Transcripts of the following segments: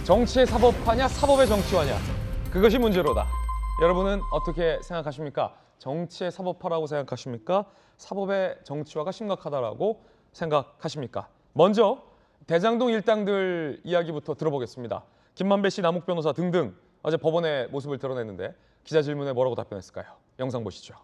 정치의 사법화냐, 사법의 정치화냐. 그것이 문제로다. 여러분은 어떻게 생각하십니까? 정치의 사법화라고 생각하십니까? 사법의 정치화가 심각하다라고 생각하십니까? 먼저 대장동 일당들 이야기부터 들어보겠습니다. 김만배 씨, 남욱 변호사 등등 어제 법원의 모습을 드러냈는데 기자 질문에 뭐라고 답변했을까요? 영상 보시죠.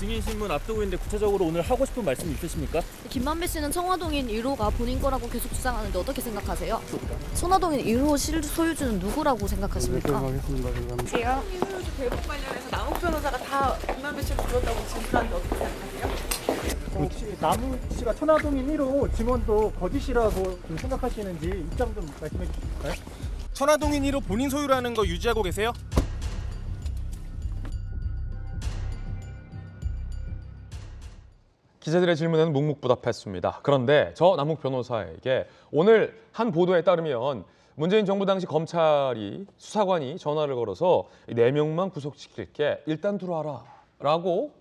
증인신문 앞두고 있는데 구체적으로 오늘 하고 싶은 말씀 있으십니까? 김만배 씨는 청화동인 1호가 본인 거라고 계속 주장하는데 어떻게 생각하세요? 청화동인 1호 소유주는 누구라고 생각하십니까? 지요? 이후로도 대북 관련해서 남욱 변호사가 다 김만배 씨를 불렀다고 진술하는데 어떻게 생각하세요? 혹시 남욱 씨가 천화동인 1호 증언도 거짓이라고 좀 생각하시는지 입장 좀 말씀해 주실까요? 천화동인 1호 본인 소유라는 거 유지하고 계세요? 기자들의 질문에는 묵묵부답했습니다. 그런데 저 남욱 변호사에게 오늘 한 보도에 따르면 문재인 정부 당시 검찰이 수사관이 전화를 걸어서 4명만 구속시킬게 일단 들어와라 라고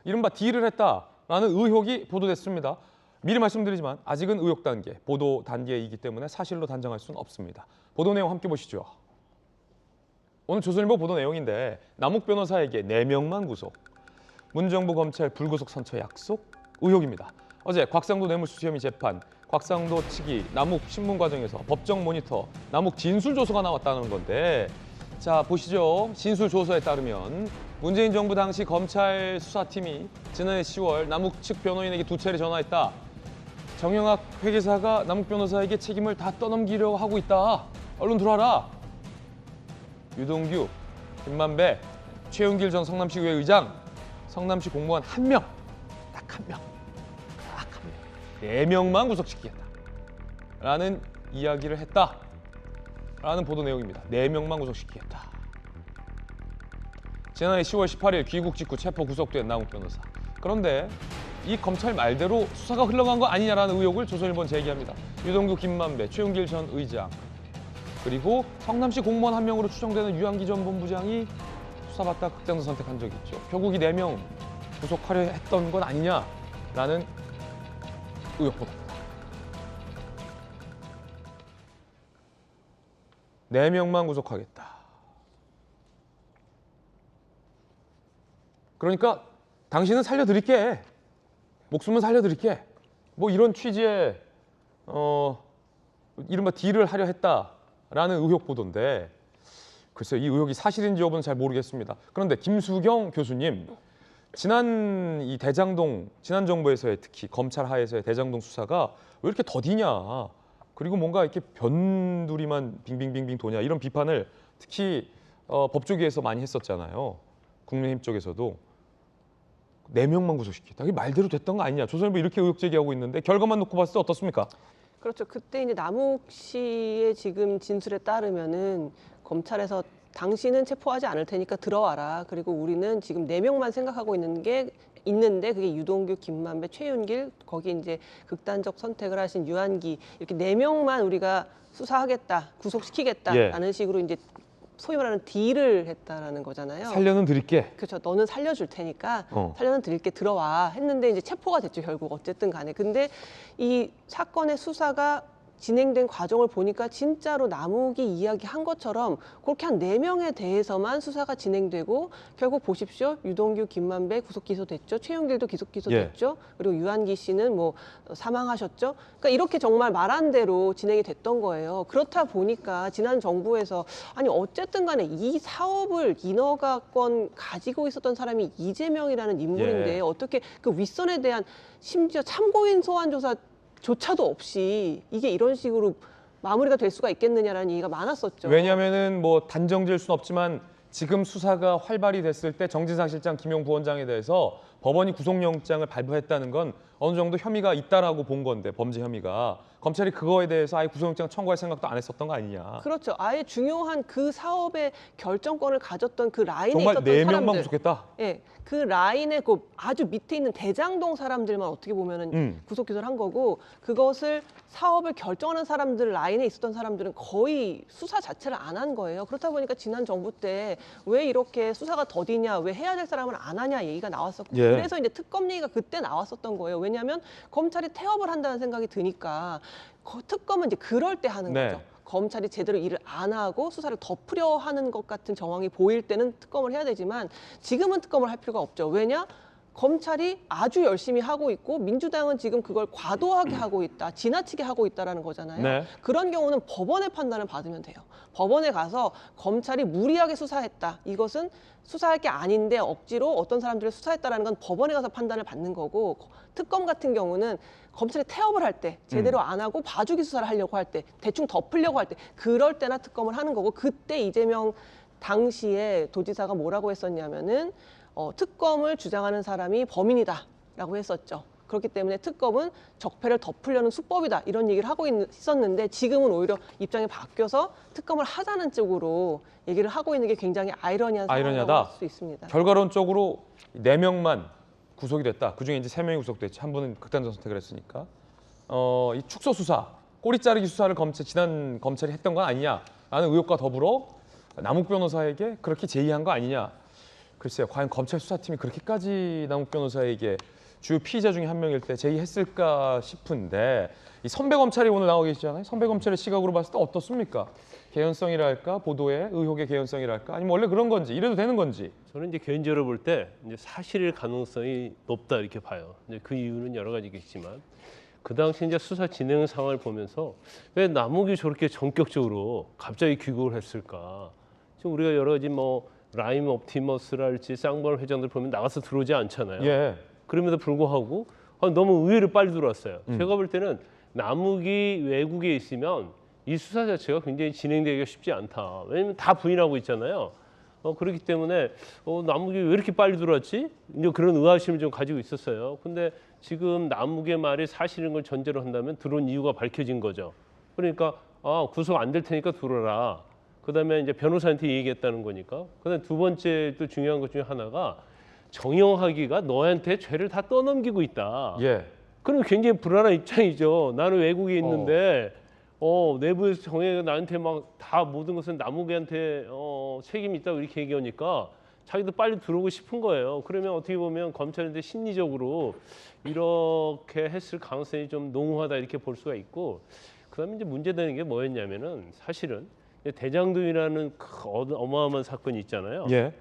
이른바 딜을 했다라는 의혹이 보도됐습니다. 미리 말씀드리지만 아직은 의혹 단계, 보도 단계이기 때문에 사실로 단정할 수는 없습니다. 보도 내용 함께 보시죠. 오늘 조선일보 보도 내용인데 남욱 변호사에게 4명만 구속, 문정부 검찰 불구속 선처 약속, 의혹입니다. 어제 곽상도 뇌물수수 혐의 재판, 곽상도 측이 남욱 신문 과정에서 법정 모니터, 남욱 진술 조서가 나왔다는 건데, 자 보시죠. 진술 조서에 따르면 문재인 정부 당시 검찰 수사팀이 지난해 10월 남욱 측 변호인에게 2차례 전화했다. 정영학 회계사가 남욱 변호사에게 책임을 다 떠넘기려고 하고 있다. 얼른 들어와라. 유동규, 김만배, 최윤길 전 성남시의회 의장, 성남시 공무원 1명, 딱 한 명, 4명만 구속시키겠다라는 이야기를 했다라는 보도 내용입니다. 4명만 구속시키겠다. 지난해 10월 18일 귀국 직후 체포 구속된 남욱 변호사. 그런데 이 검찰 말대로 수사가 흘러간 거 아니냐라는 의혹을 조선일보는 제기합니다. 유동규, 김만배, 최윤길 전 의장, 그리고 성남시 공무원 1명으로 추정되는 유한기 전 본부장이 수사받다 극단적 선택한 적이 있죠. 결국 이 4명 구속하려 했던 건 아니냐라는 의혹 보도입니다. 4명만 구속하겠다. 그러니까 당신은 살려드릴게. 목숨은 살려드릴게. 뭐 이런 취지의 이른바 딜을 하려 했다라는 의혹 보도인데, 글쎄요, 이 의혹이 사실인지 여부는 잘 모르겠습니다. 그런데 김수경 교수님, 지난 정부에서의 특히 검찰 하에서의 대장동 수사가 왜 이렇게 더디냐, 그리고 뭔가 이렇게 변두리만 빙빙빙빙 도냐, 이런 비판을 특히 법조계에서 많이 했었잖아요. 국민의힘 쪽에서도 4명만 구속시켰다. 이게 말대로 됐던 거 아니냐. 조선일보 이렇게 의혹 제기하고 있는데 결과만 놓고 봤을 때 어떻습니까? 그렇죠. 그때 이제 남욱 씨의 지금 진술에 따르면은 검찰에서 당신은 체포하지 않을 테니까 들어와라. 그리고 우리는 지금 4명만 생각하고 있는데 그게 유동규, 김만배, 최윤길, 거기 이제 극단적 선택을 하신 유한기, 이렇게 4명만 우리가 수사하겠다, 구속시키겠다라는 식으로 이제 소위 말하는 딜을 했다라는 거잖아요. 살려는 드릴게. 그렇죠. 너는 살려줄 테니까 살려는 드릴게, 들어와 했는데 이제 체포가 됐죠, 결국. 어쨌든 간에. 근데 이 사건의 수사가 진행된 과정을 보니까 진짜로 남욱이 이야기한 것처럼 그렇게 한 4명에 대해서만 수사가 진행되고, 결국 보십시오. 유동규, 김만배 구속 기소됐죠. 최윤길도 기소 기소됐죠. 그리고 유한기 씨는 뭐 사망하셨죠. 그러니까 이렇게 정말 말한 대로 진행이 됐던 거예요. 그렇다 보니까 지난 정부에서 아니 어쨌든 간에 이 사업을 인허가권 가지고 있었던 사람이 이재명이라는 인물인데 어떻게 그 윗선에 대한 심지어 참고인 소환 조사 조차도 없이 이게 이런 식으로 마무리가 될 수가 있겠느냐라는 얘기가 많았었죠. 왜냐하면은 뭐 단정지을 수는 없지만 지금 수사가 활발히 됐을 때 정진상 실장, 김용 부원장에 대해서 법원이 구속영장을 발부했다는 건 어느 정도 혐의가 있다라고 본 건데, 범죄 혐의가. 검찰이 그거에 대해서 아예 구속영장 청구할 생각도 안 했었던 거 아니냐. 그렇죠. 아예 중요한 그 사업의 결정권을 가졌던 그 라인에 정말 있었던 4명만 사람들. 구속했다. 예, 그 라인의 그 아주 밑에 있는 대장동 사람들만 어떻게 보면은 구속 기소를 한 거고, 그것을 사업을 결정하는 사람들 라인에 있었던 사람들은 거의 수사 자체를 안 한 거예요. 그렇다 보니까 지난 정부 때 왜 이렇게 수사가 더디냐, 왜 해야 될 사람을 안 하냐 얘기가 나왔었고, 예. 그래서 이제 특검 얘기가 그때 나왔었던 거예요. 왜냐하면 검찰이 태업을 한다는 생각이 드니까 특검은 이제 그럴 때 하는 네. 거죠. 검찰이 제대로 일을 안 하고 수사를 덮으려 하는 것 같은 정황이 보일 때는 특검을 해야 되지만 지금은 특검을 할 필요가 없죠. 왜냐? 검찰이 아주 열심히 하고 있고 민주당은 지금 그걸 과도하게 하고 있다, 지나치게 하고 있다라는 거잖아요. 네. 그런 경우는 법원의 판단을 받으면 돼요. 법원에 가서 검찰이 무리하게 수사했다, 이것은 수사할 게 아닌데 억지로 어떤 사람들을 수사했다라는 건 법원에 가서 판단을 받는 거고, 특검 같은 경우는 검찰이 태업을 할 때, 제대로 안 하고 봐주기 수사를 하려고 할 때, 대충 덮으려고 할 때, 그럴 때나 특검을 하는 거고, 그때 이재명 당시에 도지사가 뭐라고 했었냐면은 특검을 주장하는 사람이 범인이다라고 했었죠. 그렇기 때문에 특검은 적폐를 덮으려는 수법이다, 이런 얘기를 하고 있었는데, 지금은 오히려 입장이 바뀌어서 특검을 하자는 쪽으로 얘기를 하고 있는 게 굉장히 아이러니한 상황이라고 할 수 있습니다. 결과론적으로 4명만 구속이 됐다. 그중에 이제 3명이 구속됐지. 한 분은 극단적 선택을 했으니까. 이 축소 수사, 꼬리 자르기 수사를 지난 검찰이 했던 건 아니냐라는 의혹과 더불어 남욱 변호사에게 그렇게 제의한 거 아니냐. 글쎄요, 과연 검찰 수사팀이 그렇게까지 남욱 변호사에게 주요 피의자 중에 한 명일 때 제의했을까 싶은데, 이 선배 검찰이 오늘 나오고 계시잖아요. 선배 검찰의 시각으로 봤을 때 어떻습니까? 개연성이랄까, 보도의 의혹의 개연성이랄까, 아니면 원래 그런 건지, 이래도 되는 건지. 저는 이제 개인적으로 볼 때 이제 사실일 가능성이 높다 이렇게 봐요. 이제 그 이유는 여러 가지겠지만, 그 당시 이제 수사 진행 상황을 보면서 왜 남욱이 저렇게 전격적으로 갑자기 귀국을 했을까? 지금 우리가 여러 가지 뭐 라임 옵티머스랄지 쌍번 회장들 보면 나가서 들어오지 않잖아요. 예. 그럼에도 불구하고 너무 의외로 빨리 들어왔어요. 제가 볼 때는 남욱이 외국에 있으면 이 수사 자체가 굉장히 진행되기가 쉽지 않다. 왜냐면 다 부인하고 있잖아요. 그렇기 때문에 남욱이 왜 이렇게 빨리 들어왔지? 이제 그런 의아심을 좀 가지고 있었어요. 근데 지금 남욱의 말이 사실인 걸 전제로 한다면 들어온 이유가 밝혀진 거죠. 그러니까 구속 안 될 테니까 들어라. 그다음에 이제 변호사한테 얘기했다는 거니까. 그다음에 두 번째 또 중요한 것 중에 하나가, 정영학이가 너한테 죄를 다 떠넘기고 있다. 예. 그럼 굉장히 불안한 입장이죠. 나는 외국에 있는데 내부에서 정영학이가 나한테 막 다 모든 것은 남욱이한테 책임이 있다고 이렇게 얘기하니까 자기도 빨리 들어오고 싶은 거예요. 그러면 어떻게 보면 검찰인데 심리적으로 이렇게 했을 가능성이 좀 농후하다 이렇게 볼 수가 있고, 그다음에 이제 문제되는 게 뭐였냐면은 사실은 대장동이라는 어마어마한 사건이 있잖아요. 예.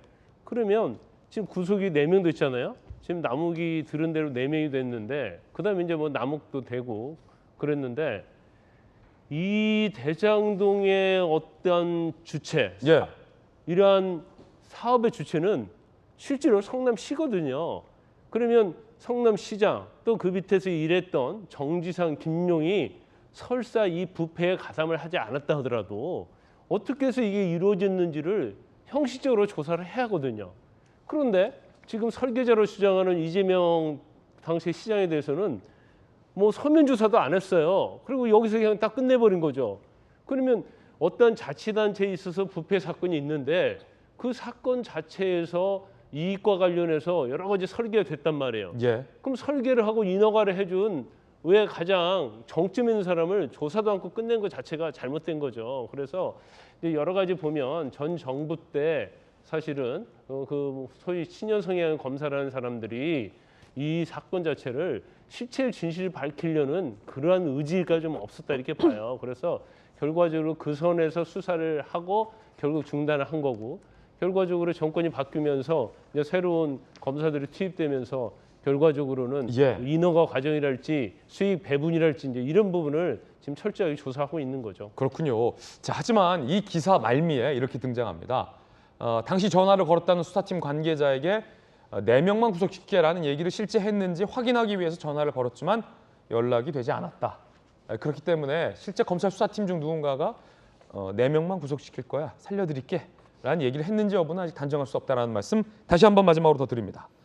그러면 지금 구속이 4명 됐잖아요. 지금 남욱이 들은 대로 4명이 됐는데, 그다음에 이제 뭐 남욱도 되고 그랬는데, 이 대장동의 어떤 주체, 예. 이러한 사업의 주체는 실제로 성남시거든요. 그러면 성남시장 또 그 밑에서 일했던 정지상, 김용이 설사 이 부패에 가담을 하지 않았다 하더라도 어떻게 해서 이게 이루어졌는지를 형식적으로 조사를 해야 하거든요. 그런데 지금 설계자로 주장하는 이재명 당시 시장에 대해서는 뭐 서면 조사도 안 했어요. 그리고 여기서 그냥 딱 끝내버린 거죠. 그러면 어떤 자치단체에 있어서 부패 사건이 있는데 그 사건 자체에서 이익과 관련해서 여러 가지 설계가 됐단 말이에요. 예. 그럼 설계를 하고 인허가를 해준 왜 가장 정점 있는 사람을 조사도 않고 끝낸 것 자체가 잘못된 거죠. 그래서 여러 가지 보면 전 정부 때 사실은 그 소위 친여 성향 검사라는 사람들이 이 사건 자체를 실체의 진실을 밝히려는 그러한 의지가 좀 없었다 이렇게 봐요. 그래서 결과적으로 그 선에서 수사를 하고 결국 중단을 한 거고, 결과적으로 정권이 바뀌면서 이제 새로운 검사들이 투입되면서 결과적으로는 예. 인허가 과정이랄지 수익 배분이랄지 이제 이런 부분을 지금 철저하게 조사하고 있는 거죠. 그렇군요. 자, 하지만 이 기사 말미에 이렇게 등장합니다. 당시 전화를 걸었다는 수사팀 관계자에게 4명만 구속시켜라는 얘기를 실제 했는지 확인하기 위해서 전화를 걸었지만 연락이 되지 않았다. 그렇기 때문에 실제 검찰 수사팀 중 누군가가 4명만 구속시킬 거야, 살려드릴게 라는 얘기를 했는지 여부는 아직 단정할 수 없다는 말씀 다시 한번 마지막으로 더 드립니다.